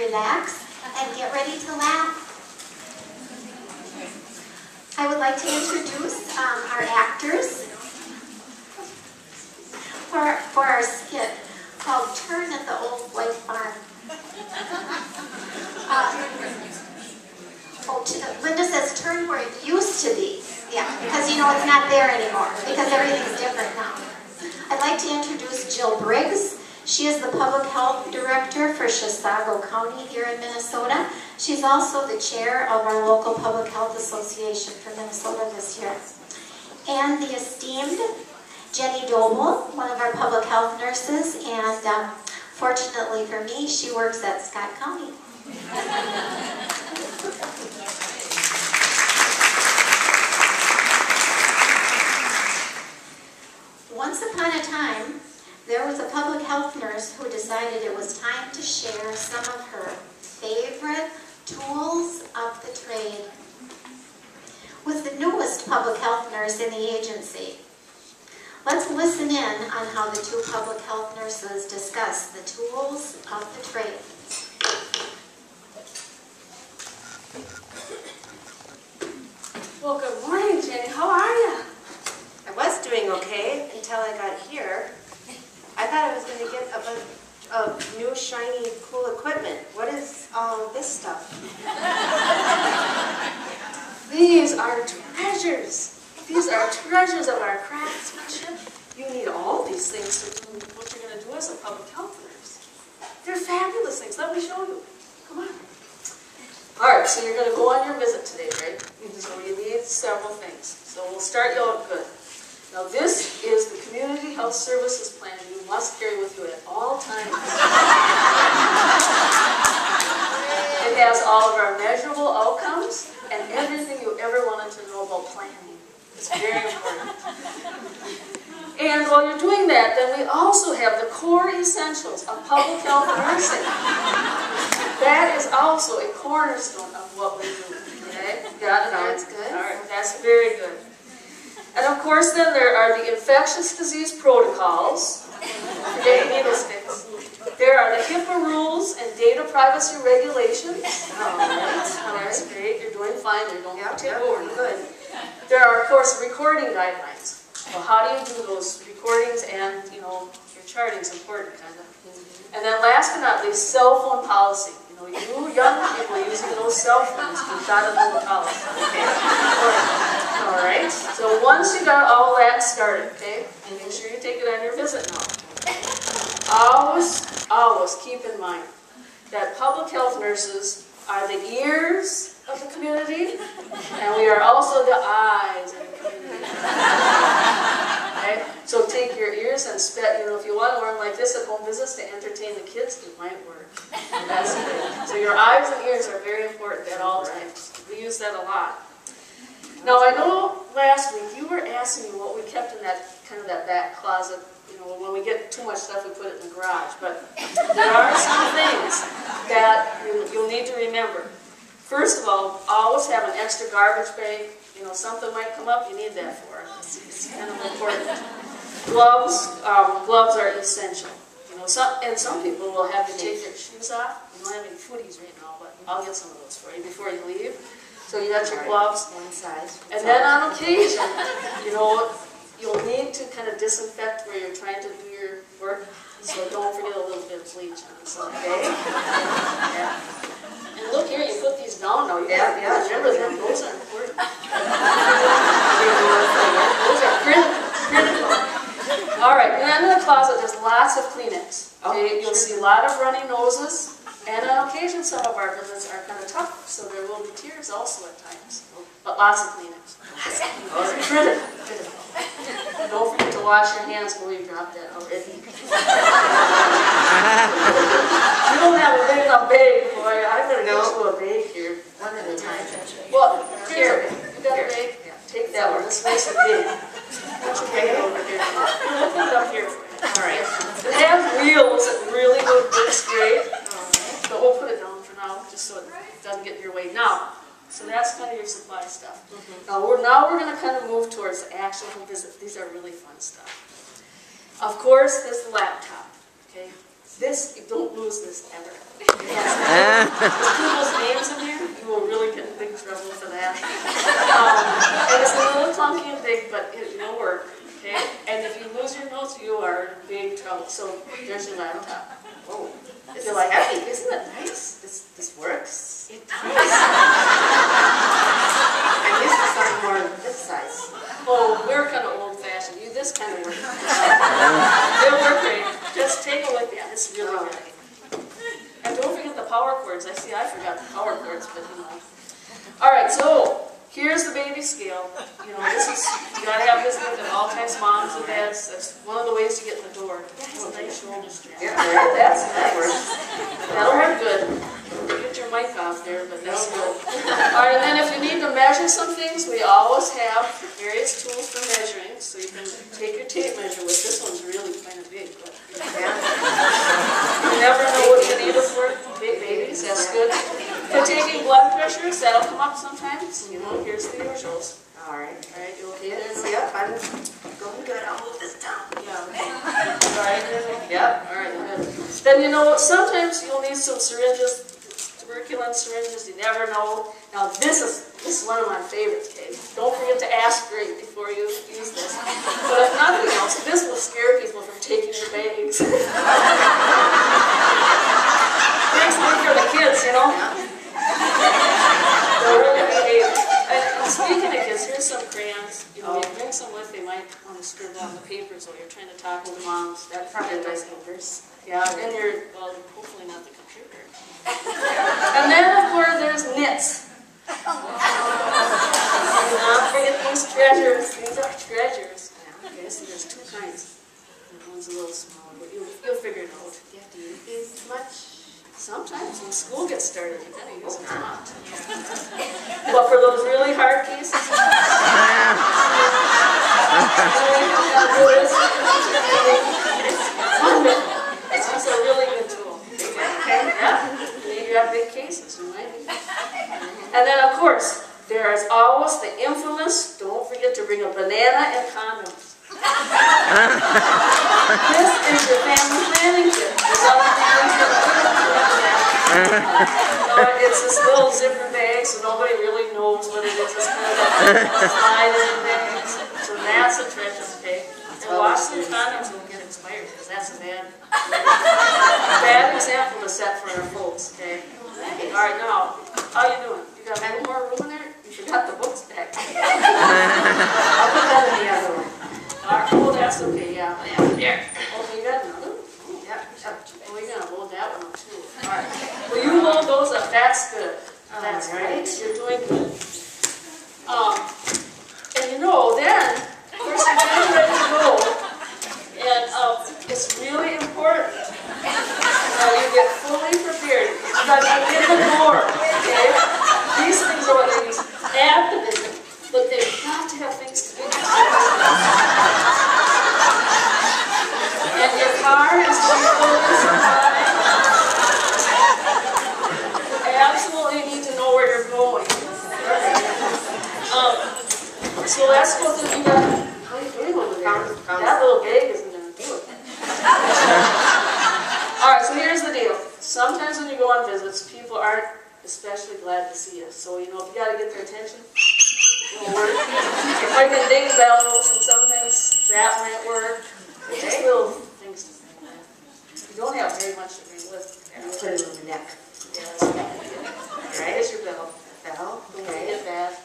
relax, and get ready to laugh. I would like to introduce our actors for our skit called Turn at the Old White Barn. Linda says turn where it used to be. Yeah, because you know it's not there anymore, because everything's different now. I'd like to introduce Jill Briggs. She is the Public Health Director for Chisago County here in Minnesota. She's also the chair of our local Public Health Association for Minnesota this year. And the esteemed Jenny Doble, one of our public health nurses, and fortunately for me, she works at Scott County. Once upon a time, there was a public health nurse who decided it was time to share some of her favorite tools of the trade with the newest public health nurse in the agency. Let's listen in on how the two public health nurses discuss the tools of the trade. Well, good morning, Jenny. How are you? I was doing okay until I got here. I thought I was going to get a bunch of new, shiny, cool equipment. What is all this stuff? These are treasures. These are treasures of our craftsmanship. You need all these things to do what you're going to do as a public health nurse. They're fabulous things. Let me show you. Come on. All right, so you're going to go on your visit today, right? So you need several things. So we'll start you out good. Now this is the Community Health Services Plan you must carry with you at all times. It has all of our measurable outcomes and everything you ever wanted to know about planning. It's very important. And while you're doing that, then we also have the core essentials of public health nursing. That is also a cornerstone of what we do. Okay? Got it? That's good. All right, that's very good. And of course, then there are the infectious disease protocols. Needle sticks. There are the HIPAA rules and data privacy regulations. All right. That's great. You're doing fine there. Don't tip Yep. over. Good. There are, of course, recording guidelines. Well, how do you do those recordings and, you know, your charting is important, kind of. And then last but not least, cell phone policy. You know, you young people using those cell phones, you've got to know the policy. Okay? All right. So once you got all that started, okay, make sure you take it on your visit now. Always keep in mind that public health nurses are the ears of the community, and we are also the eyes of the community. Okay? So take your ears and spit. You know, if you want to learn like this at home visits to entertain the kids, it might work. That's good. So your eyes and ears are very important at all times. We use that a lot. Now I know last week you were asking me what we kept in that kind of that back closet. You know, when we get too much stuff, we put it in the garage. But there are some things that you'll need to remember. First of all, always have an extra garbage bag. You know, something might come up, you need that for it. It's kind of important. Gloves are essential. You know, some people will have you take their shoes off. We don't have any footies right now, but I'll get some of those for you before you leave. So you got your gloves. One size. And then on occasion, you know, you'll need to kind of disinfect where you're trying to do your work. So don't forget a little bit of bleach on this, okay? Yeah. And look here, you put these down now. You gotta remember them. Those are important. Those are critical. All right, and then in the closet, there's lots of Kleenex. Okay? You'll see a lot of runny noses. And on occasion, some of our visits are kind of tough, so there will be tears also at times. But lots of Kleenex. Critical. Don't forget to wash your hands when you drop that already. You don't have a big enough bag, boy. I better get you a bag here. One at a time. Well, here. You got a bag? Yeah. Take that one. This makes it big. Put your bag over here. We'll put it up here for you. All right. It has wheels. It really works great. But we'll put it down for now, just so it doesn't get in your way. Now, so that's kind of your supply stuff. Now we're going to kind of move towards the actual visit. These are really fun stuff. Of course, this laptop. Okay, this, don't lose this ever. It has people's names in there, you will really get in big trouble for that. And it's a little clunky and big, but it will work. Okay? And if you lose your notes, you are in big trouble. So there's your laptop. Oh, this You're is like, heavy. isn't it nice? This works. It does. I'm used to something more this size. Oh, we're kind of old-fashioned. You this kind of works. It'll work great. Just take a look at it. It's really good. And don't forget the power cords. I forgot the power cords, but you know. All right, so here's the baby scale. You know, this is, you gotta have this with at all times, moms and dads. That's one of the ways to get in the door. That's a nice shoulder strap. Yeah, That works. That'll work good. Get your mic off there, but that's good. All right, and then if you need to measure some things, we always have various tools for measuring. So you can take your tape measure with. This one's really kind of big, but you never know what you need it for. Big babies, that's good. For taking blood pressures, that'll come up sometimes. You know, here's the usuals. All right. All right, you okay there? Yep, I'm going good. I'll move this down. Yeah. All right. Yep. All right. Good. Then you know sometimes you'll need some syringes, tuberculin syringes. You never know. Now this is one of my favorites. Okay, don't forget to aspirate before you use this. But if nothing else, this will scare people from taking your bags. Makes me for the kids, you know. They'll really behave. And speaking of kids, here's some crayons. You know, you bring some with, they might want to scribble on the papers while you're trying to talk to the moms. That's probably nice papers. Yeah, and well, hopefully not the computer. And then, of course, there's knits. Do not forget these treasures. These are treasures. Okay, so there's two kinds. And one's a little smaller, but you'll figure it out. You have to use these much? Sometimes when school gets started, you gotta use them a lot. But for those really hard cases, it's just a really good tool. Okay? Yeah. You have big cases, right? And then, of course, there is always the infamous, don't forget to bring a banana and condoms. This is your family planning kit. It's this little zipper bag, so nobody really knows what it is. It's kind of a slide-in bag. So that's a treasure, okay? And watch the condoms will get expired, because that's a bad example to set for our folks, okay? All right, now, how you doing? You got a little more room in there? You forgot the books back. I'll put that in the other one. All right, oh, that's okay, yeah. There. Oh, you got another? Yep. Oh, you're going to load that one up, too. All right. Well, you load those up. That's good. That's right. You're doing good. And you know, then, of course, you're getting ready to go. And it's really important that you get fully prepared. You got to get in the door, okay? These things are what they use. Activism. But they've got to have things to do. And your car has to be fully supplied. You absolutely need to know where you're going. So let's go through. You got, how are you doing over there? That little bag isn't going to do it. Alright, so here's the deal. Sometimes when you go on visits, people aren't especially glad to see us. So, you know, if you got to get their attention, it'll work. You're ringing ding bells, and sometimes that might work. It's just little things to bring with. You don't have very much to bring with. I'll put it on the neck. Yeah, that's a good idea. Alright, here's your bell. Bell? Don't Okay. forget that.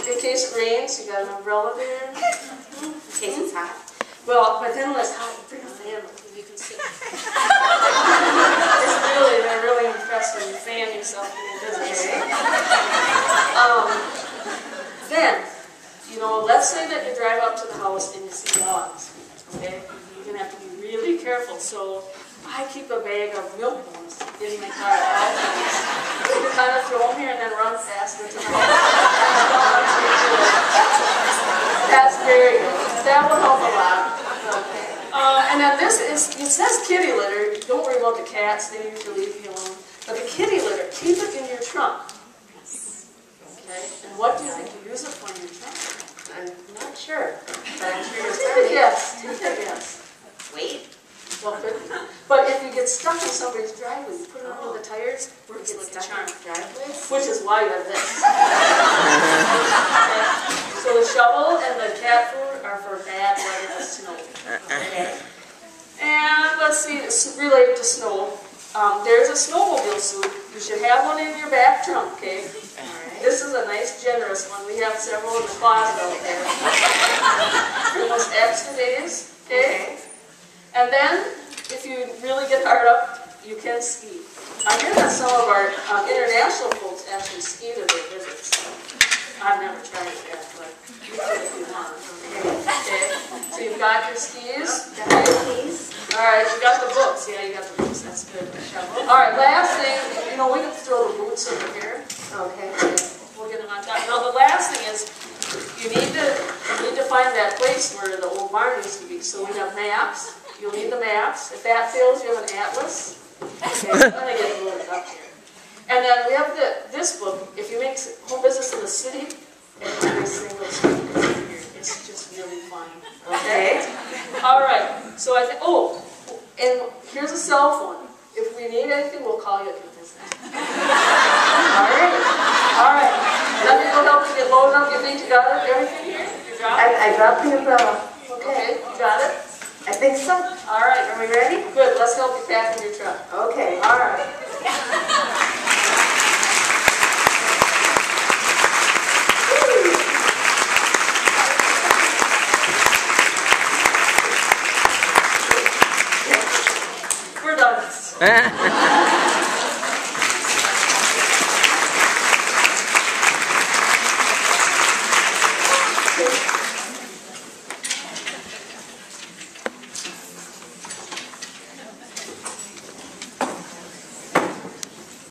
In case it rains, you got an umbrella there. In case it's hot. Well, but then when it's hot, bring a fan with you. You can sit. They're really impressed when you fan yourself when you visit. Then, you know, let's say that you drive up to the house and you see dogs. Okay? You're going to have to be really careful. So I keep a bag of milk bones in my car at all times. You kind of throw them here and then run faster to the house. That's very good. That will help a lot. And then this is, it says kitty litter. Don't worry about the cats, they usually leave you alone. But the kitty litter, keep it in your trunk. Okay? And what do you think you use it for in your trunk? I'm not sure, but I'm sure you're Take a guess. Take a guess. Wait. Well, but if you get stuck in somebody's driveway, you put it under the tire It's like a charm. Driveways? Which is why you have this. Okay. So the shovel and the cat food are for bad weather and snow. Okay. And let's see, it's related to snow. There's a snowmobile suit. You should have one in your back trunk, okay? Alright. This is a nice, generous one. We have several in the closet out there. Almost extra days, okay? And then, if you really get hard up, you can ski. I hear that some of our international folks actually ski to their visits. I've never tried it yet, but you can if you want. Okay. So you've got your skis. Got the keys. All right, you got the books. Yeah, you got the books. That's good. All right, last thing. You know, we can throw the boots over here. Okay. We'll get them on top. Now, the last thing is you need to find that place where the old barn used to be. So we have maps. You'll need the maps. If that fails, you have an atlas. Okay, I'm going to get moved up here. And then we have this book. If you make home business in the city, every single street is in here. It's just really fun. Okay? All right. So I think, and here's a cell phone. If we need anything, we'll call you at your business. All right. All right. Let me go help you get loaded up. You think you got everything here? You dropped it? I dropped the umbrella. Okay. You got it? I think so. All right. Are we ready? Good. Let's help you pack in your truck. Okay. All right.